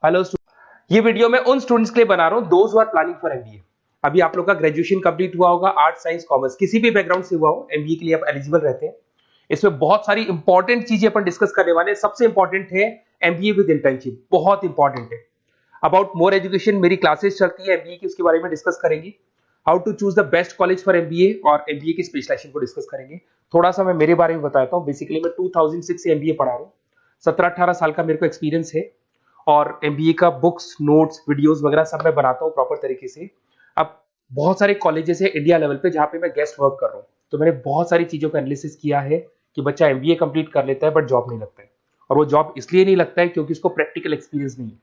Hello ये video मैं उन स्टूडेंट्स के लिए बना रहा हूं those who are planning for MBA. अभी आप लोग का ग्रेजुएशन कंप्लीट हुआ होगा, आर्ट साइंस कॉमर्स किसी भी बैकग्राउंड से हुआ हो, एमबीए के लिए आप एलिजिबल रहते हैं। इसमें बहुत सारी इंपॉर्टेंट चीजें अपन डिस्कस करने वाले हैं। सबसे इंपॉर्टेंट है एमबीए विद इंटर्नशिप, बहुत इंपॉर्टेंट है। अबाउट मोर एजुकेशन मेरी क्लासेस चलती है एमबीए की, उसके बारे में डिस्कस करेंगे। How to choose the best college for MBA और एमबीए की स्पेशलाइजेशन को डिस्कस करेंगे। थोड़ा सा मैं मेरे बारे में बताता हूँ। बेसिकली मैं 2006 से एमबीए पढ़ा रहा हूँ। 17-18 साल का मेरे को एक्सपीरियंस है और एमबीए का बुक्स, नोट्स, वीडियोस वगैरह सब मैं बनाता हूँ प्रॉपर तरीके से। अब बहुत सारे कॉलेजेस है इंडिया लेवल पे जहाँ पे मैं गेस्ट वर्क कर रहा हूँ, तो मैंने बहुत सारी चीजों का एनालिसिस किया है कि बच्चा एमबीए कंप्लीट कर लेता है बट जॉब नहीं लगता है। और वो जॉब इसलिए नहीं लगता है क्योंकि उसको प्रैक्टिकल एक्सपीरियंस नहीं है।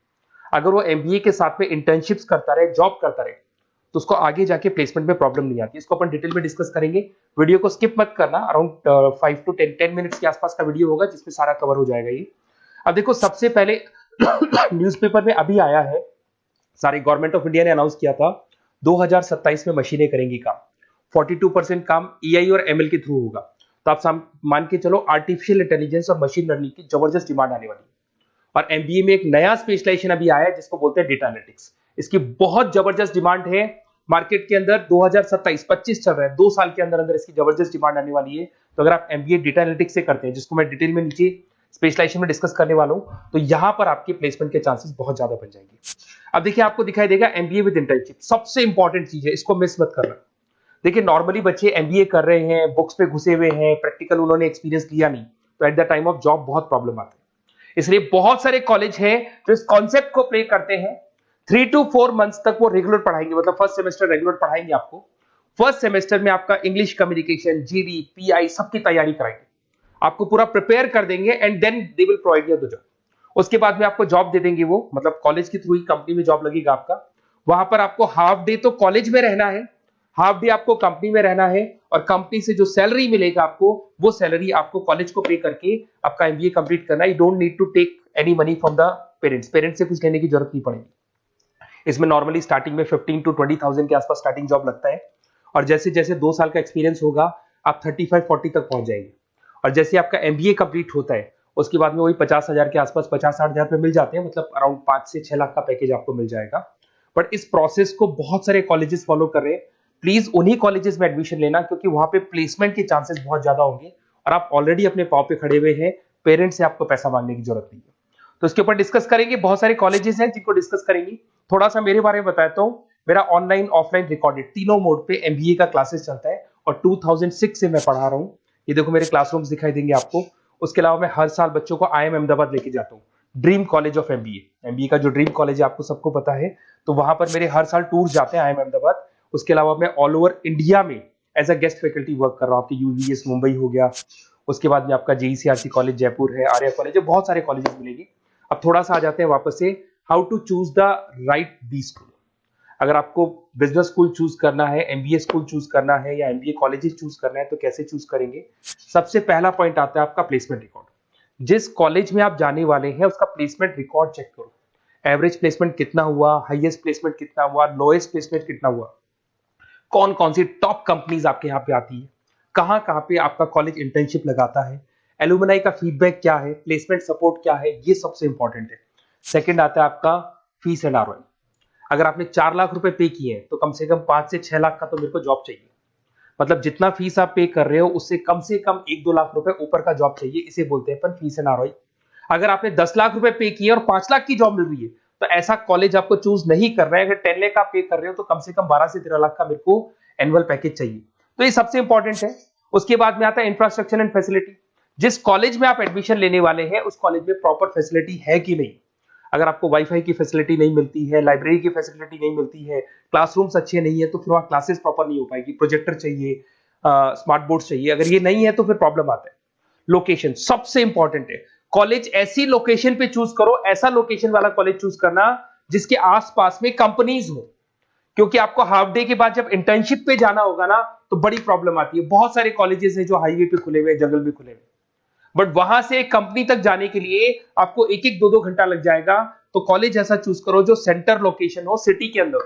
अगर वो एमबीए के साथ में इंटर्नशिप्स करता रहे, जॉब करता रहे, तो उसको आगे जाके प्लेसमेंट में प्रॉब्लम नहीं आती। इसको अपन डिटेल में डिस्कस करेंगे। वीडियो को स्किप मत करना। अराउंड 5 to 10 मिनट्स के आसपास का वीडियो होगा जिसमें सारा कवर हो जाएगा ये। अब देखो, सबसे पहले न्यूज़पेपर में अभी आया है, सारी गवर्नमेंट ऑफ इंडिया ने अनाउंस किया था 2027 में मशीनें करेंगी काम। 42% काम एआई और एमएल के थ्रू होगा। तो आप मान के चलो आर्टिफिशियल इंटेलिजेंस और मशीन लर्निंग की जबरदस्त डिमांड आने वाली है। और एमबीए में एक नया स्पेशलाइजेशन अभी आया है जिसको बोलते हैं डेटा एनालिटिक्स। इसकी बहुत जबरदस्त डिमांड है मार्केट के अंदर। 2027-25 चल रहा है, 2 साल के अंदर अंदर इसकी जबरदस्त डिमांड आने वाली है। तो अगर आप एमबीए डेटा एनालिटिक्स से करते हैं, जिसको मैं डिटेल में नीचे स्पेशलाइजेशन में डिस्कस करने वाला हूं, तो यहां पर आपके प्लेसमेंट के चांसेस बहुत ज्यादा बन जाएंगे। अब देखिए, आपको दिखाई देगा एमबीए विद इंटर्नशिप, सबसे इंपॉर्टेंट चीज है, इसको मिस मत करना। देखिए, नॉर्मली बच्चे एमबीए कर रहे हैं, बुक्स पे घुसे हुए हैं, प्रैक्टिकल उन्होंने एक्सपीरियंस लिया नहीं, तो at the time of job बहुत प्रॉब्लम आती है। इसलिए बहुत सारे कॉलेज हैं जो इस कॉन्सेप्ट को प्ले करते हैं। 3 to 4 मंथ्स तक वो रेगुलर पढ़ाएंगे, मतलब फर्स्ट सेमेस्टर रेगुलर पढ़ाएंगे आपको। फर्स्ट सेमेस्टर में आपका इंग्लिश कम्युनिकेशन, जीडी, पीआई सबकी तैयारी कराएंगे, आपको पूरा प्रिपेयर कर देंगे and then they will provide you the job. उसके बाद में आपको जॉब दे देंगे वो, मतलब कॉलेज के थ्रू ही कंपनी में जॉब लगेगा आपका। वहां पर आपको हाफ डे तो कॉलेज में रहना है, हाफ डे आपको कंपनी में रहना है, और कंपनी से जो सैलरी मिलेगा आपको, वो सैलरी आपको कॉलेज को पे करके आपका एमबीए कंप्लीट करना है। You don't need to take any money from the parents से कुछ लेने की जरूरत नहीं पड़ेगी। इसमें नॉर्मली स्टार्टिंग में 15 to 20,000 के आसपास स्टार्टिंग जॉब लगता है, और जैसे जैसे 2 साल का एक्सपीरियंस होगा आप 35-40 तक पहुंच जाएंगे। और जैसे आपका एमबीए कंप्लीट होता है उसके बाद में वही 50,000 के आसपास, 50-60,000 पे मिल जाते हैं, मतलब अराउंड 5 से 6 लाख का पैकेज आपको मिल जाएगा। बट इस प्रोसेस को बहुत सारे कॉलेजेस फॉलो कर रहे हैं। प्लीज उन्हीं कॉलेजेस में एडमिशन लेना, क्योंकि वहां पे प्लेसमेंट के चांसेस बहुत ज्यादा होंगे और आप ऑलरेडी अपने पांव पे खड़े हुए हैं, पेरेंट्स से आपको पैसा मांगने की जरूरत नहीं है। तो इसके ऊपर डिस्कस करेंगे। बहुत सारे कॉलेजेस हैं जिनको डिस्कस करेंगे। थोड़ा सा मेरे बारे में बताता हूँ। मेरा ऑनलाइन, ऑफलाइन, रिकॉर्डेड तीनों मोड पे एमबीए का क्लासेस चलता है और 2006 से मैं पढ़ा रहा हूँ। ये देखो मेरे क्लासरूम्स दिखाई देंगे आपको। उसके अलावा मैं हर साल बच्चों को आईएम अहमदाबाद लेके जाता हूँ, dream college of MBA. MBA का जो ड्रीम कॉलेज है आपको सबको पता है, तो वहां पर मेरे हर साल टूर जाते हैं आईएम अहमदाबाद। उसके अलावा मैं ऑल ओवर इंडिया में as a guest faculty work कर रहा हूँ। आपके यूवीएस मुंबई हो गया, उसके बाद में आपका जेईसीआरसी कॉलेज जयपुर है, आर्या कॉलेज है, बहुत सारे कॉलेजेस मिलेंगे। अब थोड़ा सा आ जाते हैं वापस से, how to choose the right B school. अगर आपको बिजनेस स्कूल चूज करना है, एमबीए स्कूल चूज करना है, या एमबीए कॉलेजेस चूज करना है, तो कैसे चूज करेंगे? सबसे पहला पॉइंट आता है आपका प्लेसमेंट रिकॉर्ड। जिस कॉलेज में आप जाने वाले हैं उसका प्लेसमेंट रिकॉर्ड चेक करो। एवरेज प्लेसमेंट कितना हुआ, हाईएस्ट प्लेसमेंट कितना हुआ, लोएस्ट प्लेसमेंट कितना हुआ, कौन कौन सी टॉप कंपनीज आपके यहाँ पे आती है, कहाँ कहाँ पे आपका कॉलेज इंटर्नशिप लगाता है, एलुमनाई का फीडबैक क्या है, प्लेसमेंट सपोर्ट क्या है, ये सबसे इंपॉर्टेंट है। सेकंड आता है आपका फीस एंड आरओआई। अगर आपने 4 लाख रुपए पे किए हैं तो कम से कम 5 से 6 लाख का तो मेरे को जॉब चाहिए। मतलब जितना फीस आप पे कर रहे हो उससे कम से कम 1-2 लाख रुपए ऊपर का जॉब चाहिए, इसे बोलते हैं अपन फीस एंड आरओआई। अगर आपने 10 लाख रुपए पे किए और 5 लाख की जॉब मिल रही है तो ऐसा कॉलेज आपको चूज नहीं कर रहा है। अगर 10 लाख आप पे कर रहे हो तो कम से कम 12 से 13 लाख का मेरे को एनुअल पैकेज चाहिए। तो ये सबसे इंपॉर्टेंट है। उसके बाद में आता है इंफ्रास्ट्रक्चर एंड फैसिलिटी। जिस कॉलेज में आप एडमिशन लेने वाले हैं उस कॉलेज में प्रॉपर फैसिलिटी है कि नहीं। अगर आपको वाईफाई की फैसिलिटी नहीं मिलती है, लाइब्रेरी की फैसिलिटी नहीं मिलती है, क्लासरूम्स अच्छे नहीं है, तो फिर वहां क्लासेस प्रॉपर नहीं हो पाएगी। प्रोजेक्टर चाहिए, स्मार्ट बोर्ड चाहिए। अगर ये नहीं है तो फिर प्रॉब्लम आता है। लोकेशन सबसे इंपॉर्टेंट है। कॉलेज ऐसी लोकेशन पे चूज करो, ऐसा लोकेशन वाला कॉलेज चूज करना जिसके आसपास में कंपनीज हो, क्योंकि आपको हाफ डे के बाद जब इंटर्नशिप पे जाना होगा ना तो बड़ी प्रॉब्लम आती है। बहुत सारे कॉलेजेस हैं जो हाईवे पे खुले हुए, जंगल में खुले हुए, बट वहां से कंपनी तक जाने के लिए आपको 1-1, 2-2 घंटा लग जाएगा। तो कॉलेज ऐसा चूज करो जो सेंटर लोकेशन हो, सिटी के अंदर,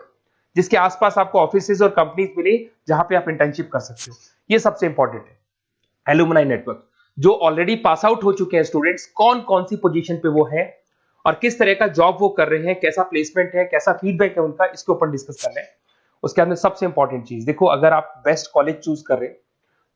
जिसके आसपास आपको ऑफिसेज और कंपनीज मिले जहां पे आप इंटर्नशिप कर सकते हो। ये सबसे इंपॉर्टेंट है। एलुमनाई नेटवर्क, जो ऑलरेडी पास आउट हो चुके हैं स्टूडेंट्स, कौन कौन सी पोजीशन पे वो है और किस तरह का जॉब वो कर रहे हैं, कैसा प्लेसमेंट है, कैसा फीडबैक है उनका, इसके ऊपर डिस्कस करना है। उसके अंदर सबसे इंपॉर्टेंट चीज देखो, अगर आप बेस्ट कॉलेज चूज कर रहे हैं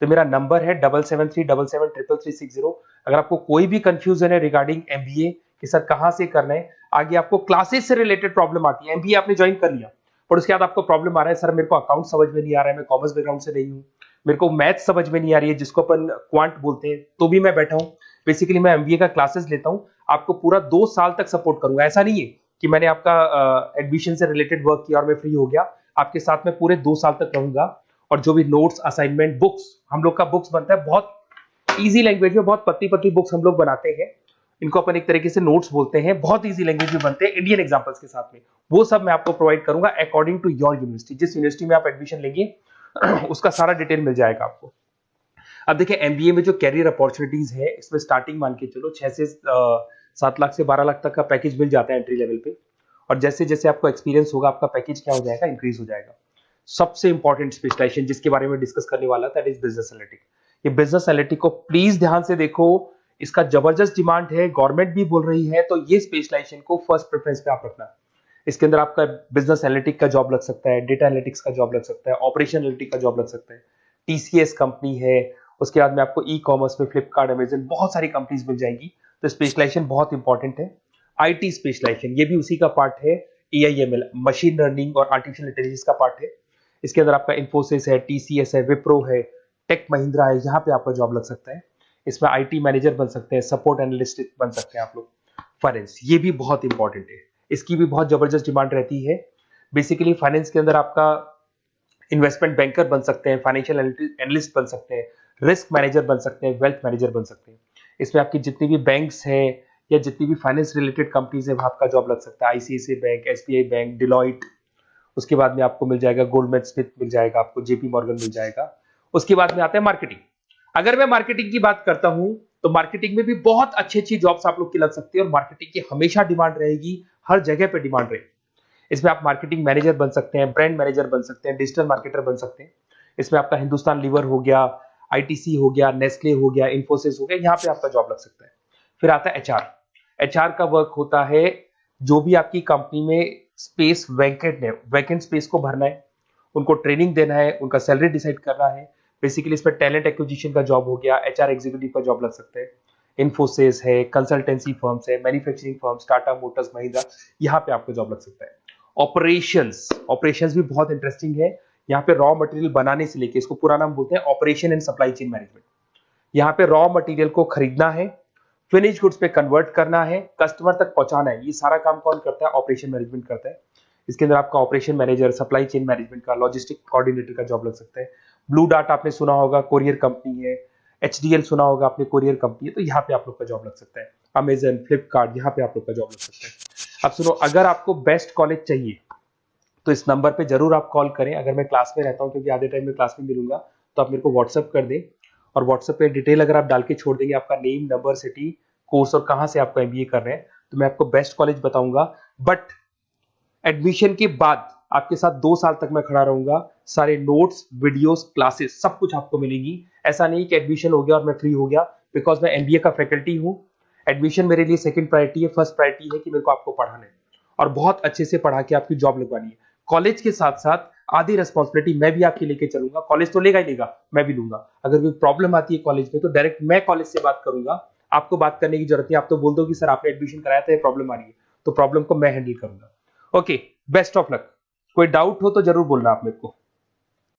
तो मेरा नंबर है 7737733360। अगर आपको कोई भी कंफ्यूजन है रिगार्डिंग एमबीए कि सर कहां से करना है, आगे आपको क्लासेस से रिलेटेड प्रॉब्लम आती है, एमबीए आपने ज्वाइन कर लिया पर उसके बाद आपको प्रॉब्लम आ रहा है सर मेरे को अकाउंट समझ में नहीं आ रहा है, मैं कॉमर्स बैकग्राउंड से नहीं हूँ, मेरे को मैथ समझ में नहीं आ रही है जिसको अपन क्वांट बोलते हैं, तो भी मैं बैठा हूँ। बेसिकली मैं एमबीए का क्लासेस लेता हूँ, आपको पूरा 2 साल तक सपोर्ट करूंगा। ऐसा नहीं है कि मैंने आपका एडमिशन से रिलेटेड वर्क किया और मैं फ्री हो गया, आपके साथ में पूरे 2 साल तक रहूंगा। और जो भी नोट्स, असाइनमेंट, बुक्स, हम लोग का बुक्स बनता है बहुत इजी लैंग्वेज में, बहुत पतली पतली बुक्स हम लोग बनाते हैं, इनको अपन एक तरीके से नोट्स बोलते हैं, बहुत इजी लैंग्वेज में बनते हैं इंडियन एग्जांपल्स के साथ में। वो सब मैं आपको प्रोवाइड करूंगा अकॉर्डिंग टू योर यूनिवर्सिटी, जिस यूनिवर्सिटी में आप एडमिशन लेंगे उसका सारा डिटेल मिल जाएगा आपको। अब देखिए एमबीए में जो कैरियर अपॉर्चुनिटीज है, इसमें स्टार्टिंग मान के चलो 6 से 7 लाख से 12 लाख तक का पैकेज मिल जाता है एंट्री लेवल पे। और जैसे जैसे आपको एक्सपीरियंस होगा आपका पैकेज क्या हो जाएगा, इंक्रीज हो जाएगा। सबसे इंपॉर्टेंट स्पेशलाइजेशन जिसके बारे में डिस्कस करने वाला था, दैट इज बिजनेस एनालिटिक। ये बिजनेस एनालिटिक को प्लीज ध्यान से देखो, इसका जबरदस्त डिमांड है, गवर्नमेंट भी बोल रही है, तो ये स्पेशलाइजेशन को फर्स्ट प्रेफरेंस पे आप रखना। इसके अंदर आपका बिजनेस एनालिटिक का जॉब लग सकता है, डेटा एनालिटिक्स का जॉब लग सकता है, ऑपरेशन एनालिटिक का जॉब लग सकता है, टीसीएस कंपनी है, उसके बाद में आपको ई कॉमर्स में फ्लिपकार्ट, अमेजन, बहुत सारी कंपनीज मिल जाएंगी। तो स्पेशलाइजेशन बहुत इंपॉर्टेंट है। आईटी स्पेशलाइजेशन ये भी उसी का पार्ट है, एआईएमएल, मशीन लर्निंग और आर्टिफिशियल इंटेलिजेंस का पार्ट है। इसके अंदर आपका इन्फोसिस है, टीसीएस है, विप्रो है, टेक महिंद्रा है, यहाँ पे आपका जॉब लग सकता है। इसमें आईटी मैनेजर बन सकते हैं, सपोर्ट एनालिस्ट बन सकते हैं आप लोग। फाइनेंस ये भी बहुत इंपॉर्टेंट है, इसकी भी बहुत जबरदस्त डिमांड रहती है। बेसिकली फाइनेंस के अंदर आपका इन्वेस्टमेंट बैंकर बन सकते हैं, फाइनेंशियल एनालिस्ट बन सकते हैं, रिस्क मैनेजर बन सकते हैं, वेल्थ मैनेजर बन सकते हैं। इसमें आपकी जितनी भी बैंक्स हैं या जितनी भी फाइनेंस रिलेटेड कंपनीज है वहां आपका जॉब लग सकता है, ICICI bank, SBI bank, Deloitte, उसके बाद में आपको मिल जाएगा गोल्डमैन स्मिथ मिल जाएगा, आपको जेपी मॉर्गन मिल जाएगा। उसके बाद में आता है मार्केटिंग। अगर मैं मार्केटिंग की बात करता हूं तो मार्केटिंग में भी बहुत अच्छी अच्छी जॉब्स आप लोग की लग सकती है और मार्केटिंग की हमेशा डिमांड रहेगी, हर जगह पे डिमांड रहेगी। इसमें आप मार्केटिंग मैनेजर बन सकते हैं, ब्रांड मैनेजर बन सकते हैं, डिजिटल मार्केटर बन सकते हैं। इसमें आपका हिंदुस्तान लीवर हो गया, आईटीसी हो गया, नेस्ले हो गया, इन्फोसिस हो गया, यहाँ पे आपका जॉब लग सकता है। फिर आता है एचआर। एचआर का वर्क होता है जो भी आपकी कंपनी में स्पेस वैकेंट है, वैकेंट स्पेस को भरना है, उनको ट्रेनिंग देना है, उनका सैलरी डिसाइड करना है। बेसिकली इसमें टैलेंट एक्विजिशन का जॉब हो गया, एचआर एग्जीक्यूटिव का जॉब लग सकता है। इन्फोसिस है, कंसल्टेंसी फर्म्स है, manufacturing firms, Tata Motors, Mahindra, यहाँ पे आपको जॉब लग सकता है। ऑपरेशंस, ऑपरेशंस भी बहुत इंटरेस्टिंग है। यहाँ पे रॉ मटेरियल बनाने से लेके, इसको पूरा नाम बोलते हैं operation and supply chain management. यहाँ पे रॉ मटेरियल को खरीदना है, फिनिश गुड्स पे कन्वर्ट करना है, कस्टमर तक पहुंचाना है, ये सारा काम कौन करता है, ऑपरेशन मैनेजमेंट करता है। इसके अंदर आपका operation manager, supply chain management का, लॉजिस्टिक कोऑर्डिनेटर का जॉब लग सकता है। ब्लू डार्ट आपने सुना होगा, कोरियर कंपनी है। एचडीएल सुना होगा आपने, कोरियर कंपनी है, तो यहाँ पे आप लोग का जॉब लग सकता है। अमेजन, फ्लिपकार्ट, यहाँ पे आप लोग का जॉब लग सकता है। अब सुनो, अगर आपको बेस्ट कॉलेज चाहिए तो इस नंबर पे जरूर आप कॉल करें। अगर मैं क्लास में रहता हूँ, क्योंकि आधे टाइम में क्लास में मिलूंगा, तो आप मेरे को व्हाट्सअप कर दें और व्हाट्सएप पे डिटेल अगर आप डाल के छोड़ देंगे, आपका नेम, नंबर, सिटी, कोर्स और कहां से आपको एमबीए कर रहे हैं, तो मैं आपको बेस्ट कॉलेज बताऊंगा। बट एडमिशन के बाद आपके साथ 2 साल तक मैं खड़ा रहूंगा, सारे नोट्स, वीडियोस, क्लासेस सब कुछ आपको मिलेगी। ऐसा नहीं कि एडमिशन हो गया और मैं फ्री हो गया, बिकॉज मैं एमबीए का फैकल्टी हूं। एडमिशन मेरे लिए सेकंड प्रायोरिटी है, फर्स्ट प्रायोरिटी है कि मेरे को आपको पढ़ाना है और बहुत अच्छे से पढ़ा के आपकी जॉब लगवानी है। कॉलेज के साथ साथ आधी रिस्पॉन्सिबिलिटी मैं भी आपकी लेके चलूंगा, कॉलेज तो लेगा ही लेगा, मैं भी लूंगा। अगर कोई प्रॉब्लम आती है कॉलेज में तो डायरेक्ट मैं कॉलेज से बात करूंगा, आपको बात करने की जरूरत नहीं। आप तो बोल दो कि सर आपने एडमिशन कराया था, ये प्रॉब्लम आ रही है, तो प्रॉब्लम को मैं हैंडल करूंगा। Okay, best of luck. कोई डाउट हो तो जरूर बोलना आप मेरे को।